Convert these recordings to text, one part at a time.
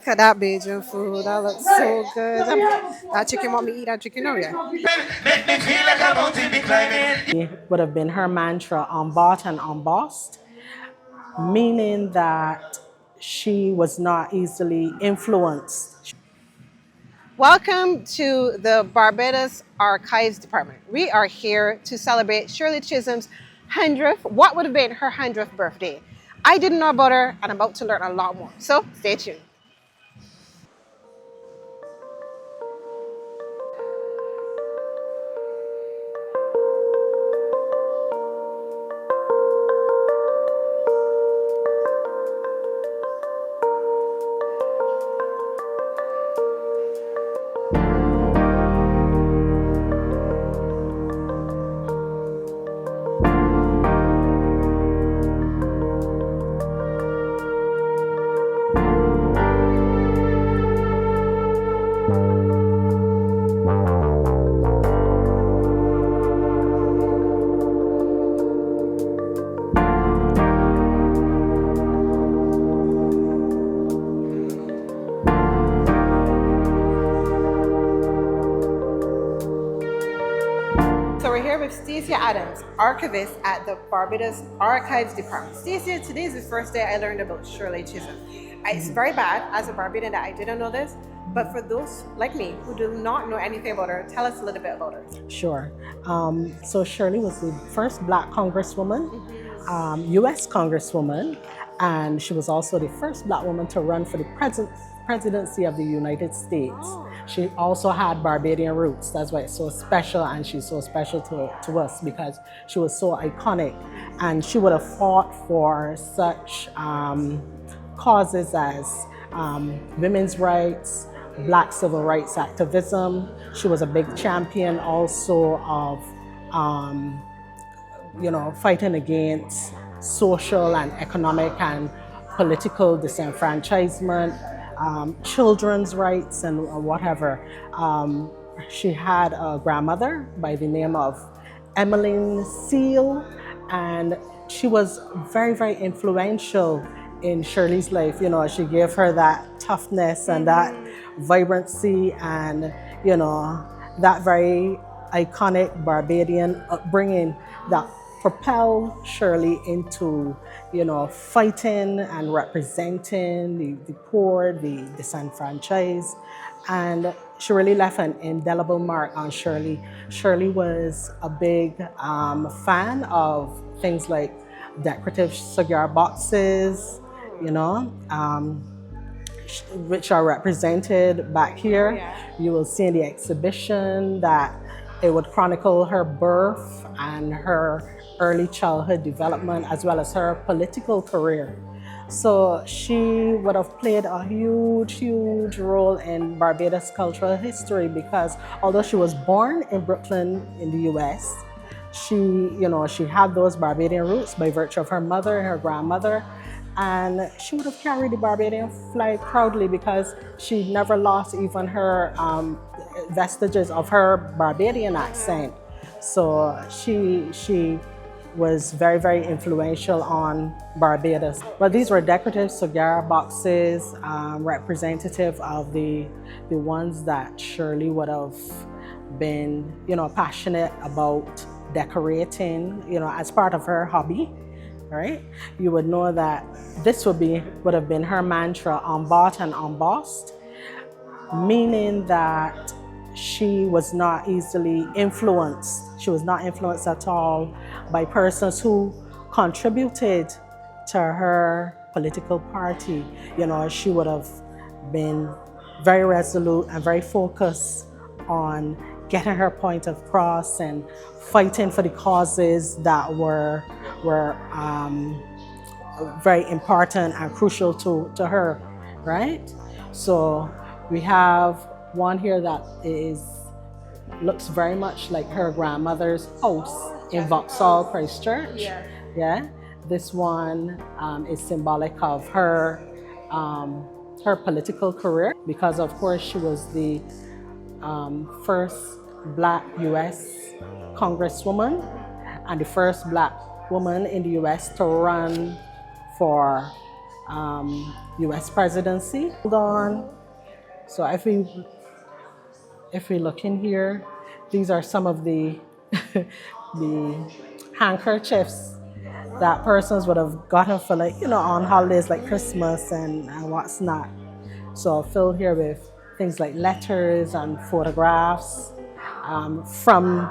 Look at that Bajan food. That looks so good. That chicken want me to eat that chicken, oh yeah. Would have been her mantra, unbought and unbossed, meaning that she was not easily influenced. Welcome to the Barbados Archives Department. We are here to celebrate Shirley Chisholm's 100th, what would have been her 100th birthday. I didn't know about her and I'm about to learn a lot more. So stay tuned. So we're here with Stacia Adams, archivist at the Barbados Archives Department. Stacia, today is the first day I learned about Shirley Chisholm. It's very bad as a Barbadian that I didn't know this, but for those like me who do not know anything about her, tell us a little bit about her. Sure. So Shirley was the first Black Congresswoman, U.S. Congresswoman, and she was also the first Black woman to run for the presidency of the United States. She also had Barbadian roots. That's why it's so special, and she's so special to us because she was so iconic. And she would have fought for such causes as women's rights, Black civil rights activism. She was a big champion also of fighting against social and economic and political disenfranchisement, children's rights and whatever. She had a grandmother by the name of Emmeline Seal, and she was very, very influential in Shirley's life. She gave her that toughness and that vibrancy and, that very iconic Barbadian upbringing that propelled Shirley into, fighting and representing the poor, the disenfranchised. And she really left an indelible mark on Shirley. Shirley was a big fan of things like decorative cigar boxes, which are represented back here. Yeah. You will see in the exhibition that it would chronicle her birth and her early childhood development as well as her political career. So she would have played a huge, huge role in Barbados cultural history because although she was born in Brooklyn in the US, she had those Barbadian roots by virtue of her mother and her grandmother. And she would have carried the Barbadian flag proudly because she never lost even her vestiges of her Barbadian accent. So she was very, very influential on Barbados. But these were decorative cigar boxes, representative of the ones that Shirley would have been, passionate about decorating, as part of her hobby. Right? You would know that this would have been her mantra, unbought and unbossed, meaning that she was not easily influenced. She was not influenced at all by persons who contributed to her political party. She would have been very resolute and very focused on getting her point across and fighting for the causes that were very important and crucial to her, right? So we have one here that looks very much like her grandmother's house in Vauxhall, Christchurch. Yeah. This one is symbolic of her political career because, of course, she was the first Black U.S. Congresswoman and the first Black woman in the U.S. to run for U.S. presidency. Hold on. So if we look in here, these are some of the the handkerchiefs that persons would have gotten for, like, on holidays like Christmas and what's not. So filled here with things like letters and photographs from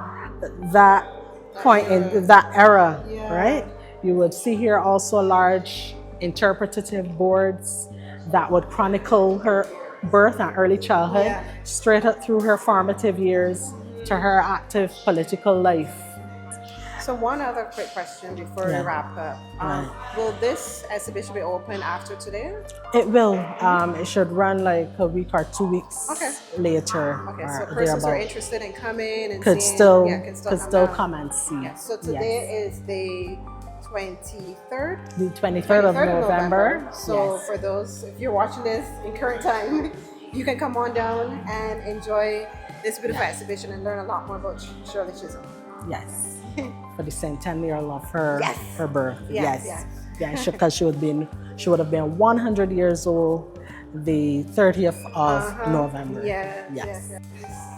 that point in that era, right? You would see here also large interpretative boards that would chronicle her birth and early childhood, straight up through her formative years to her active political life. So one other quick question before we wrap up. Will this exhibition be open after today? It will. It should run like a week or 2 weeks later. Okay, so persons who are interested in coming and could seeing, still come and see. Yeah, so today is the 23rd? The 23rd of November. So for those, if you're watching this in current time, you can come on down and enjoy this beautiful exhibition and learn a lot more about Shirley Chisholm. Yes. For the centennial of her birth. Yes. Because she would have been 100 years old the 30th of November. Yes.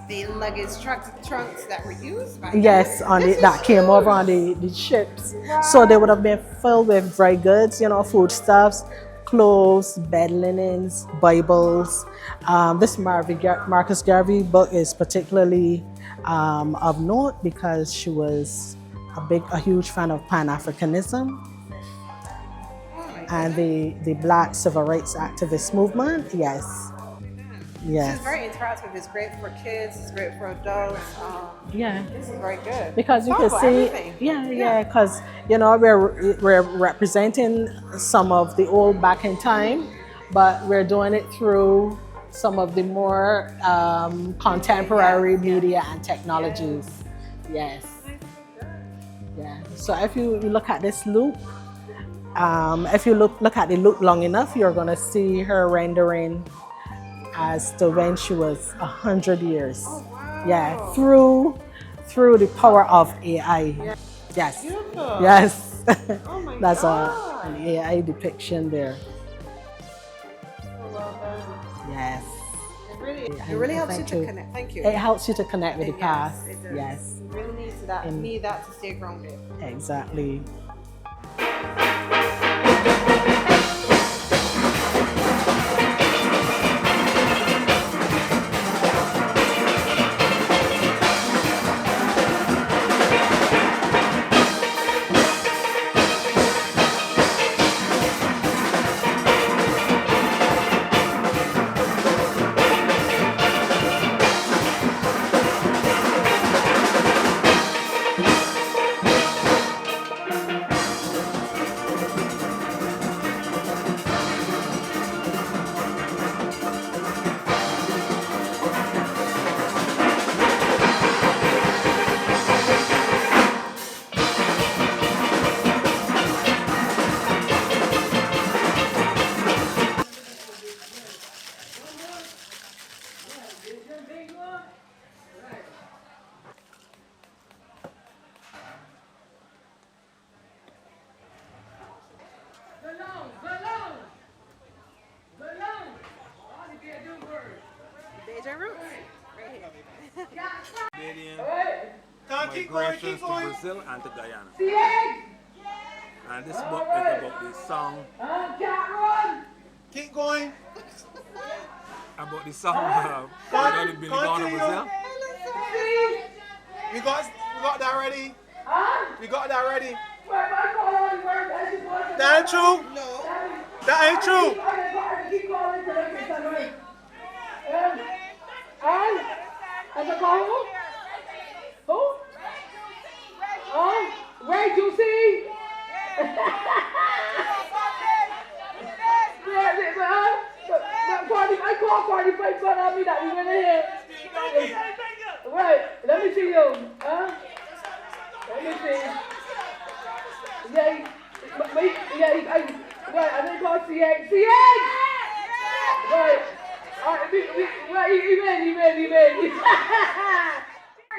The luggage trunks that were used by that came over on the ships. Wow. So they would have been filled with dry goods, foodstuffs, clothes, bed linens, Bibles. This Marcus Garvey book is particularly of note because she was a huge fan of Pan-Africanism and the Black civil rights activist movement. Yes. It's very interactive. It's great for kids. It's great for adults. This is very good. Because you can see, because we're representing some of the old back in time, but we're doing it through some of the more contemporary media and technologies. Yes. Yeah. So if you look at this loop, if you look at the loop long enough, you're gonna see her rendering as to when she was 100 years. Oh, wow. Yeah, through the power of AI. Yes. Beautiful. Yes. Oh my That's God. an AI depiction there. So well done. Yes. It really helps you to connect. Thank you. It helps you to connect with the past. It does. Yes. You really need that to stay grounded. Exactly. Migrations to Brazil and to Guyana. And this book is about the song. Keep going. About the song that been gone to Brazil. We got that ready. We got that ready. That ain't true. No. That ain't true. Who? Where you see? I call party fight fun on me that we went in here. Right, let me see you. Huh? Let me see. Right, I didn't call CX. CX! Right. Right, he made.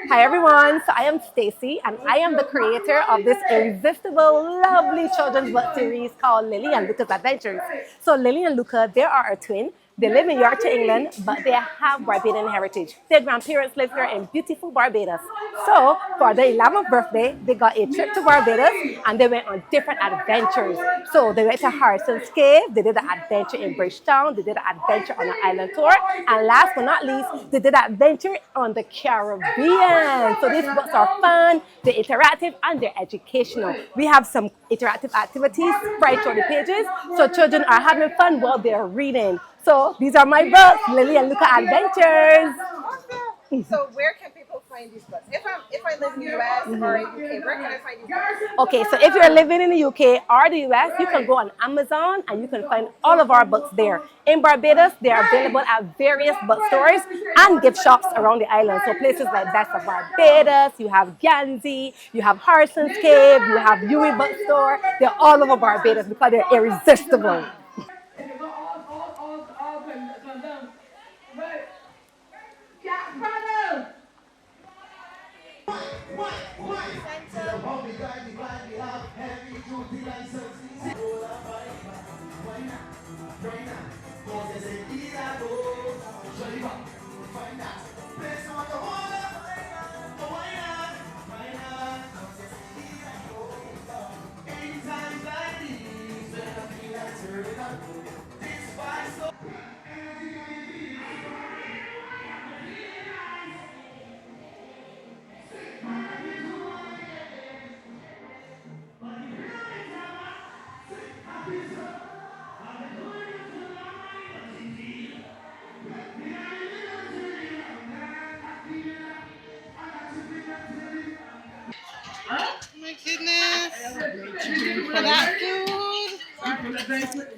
Hi everyone, so I am Stacy and I am the creator of this irresistible, lovely children's book series called Lily and Luca's Adventures. So Lily and Luca, they are a twin. They live in Yorkshire, England, but they have Barbadian heritage. Their grandparents live here in beautiful Barbados. So for their 11th birthday, they got a trip to Barbados and they went on different adventures. So they went to Harrison's Cave, they did an adventure in Bridgetown, they did an adventure on an island tour, and last but not least, they did an adventure on the Caribbean. So these books are fun, they're interactive, and they're educational. We have some interactive activities right through the pages, so children are having fun while they're reading. So these are my books, Lily and Luca Adventures. So where can people find these books? If I live in the US or in the UK, where can I find these books? Okay, so if you're living in the UK or the US, you can go on Amazon and you can find all of our books there. In Barbados, they are available at various bookstores and gift shops around the island. So places like Best of Barbados, you have Gansey, you have Harrison's Cave, you have Yui Bookstore. They're all over Barbados because they're irresistible.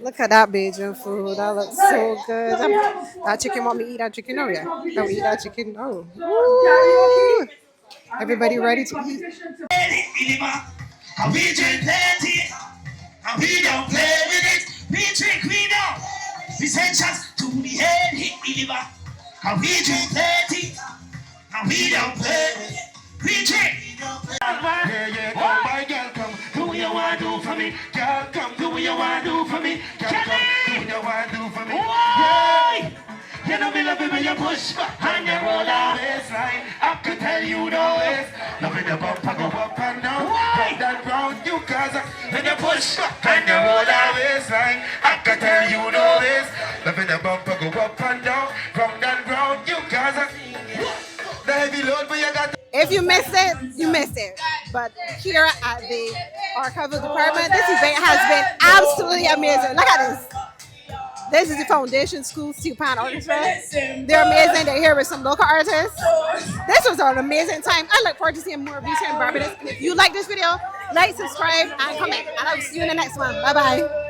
Look at that Bajan food. That looks so good. That chicken, want me to eat that chicken? Oh, yeah. Don't eat that chicken? Oh. Woo. Everybody ready to eat? And we drink plenty, and we don't play with it. We drink, we know. We send shots to the head, hit the liver. And we drink plenty, and we don't play with it. We drink. Yeah, come, my girl, come. Do what you want to do for me. Girl, come, do what you want to do for me. Girl, come, do what you want to do for me. Yeah. You know me love it when you push and you roll down waistline. I could tell you the waist. Loving the bumper go up and down. Put that round you cause when you push and you roll down waistline. I could tell you the waist. Loving the bumper go up and down. From that round you cause the heavy load but you got. If you missed it, you missed it. But here at the archival department, this event has been absolutely amazing. Look at this. This is the Foundation School Steel Pan Orchestra. They're amazing. They're here with some local artists. This was an amazing time. I look forward to seeing more of you here in Barbados. If you like this video, like, subscribe, and comment. And I'll see you in the next one. Bye-bye.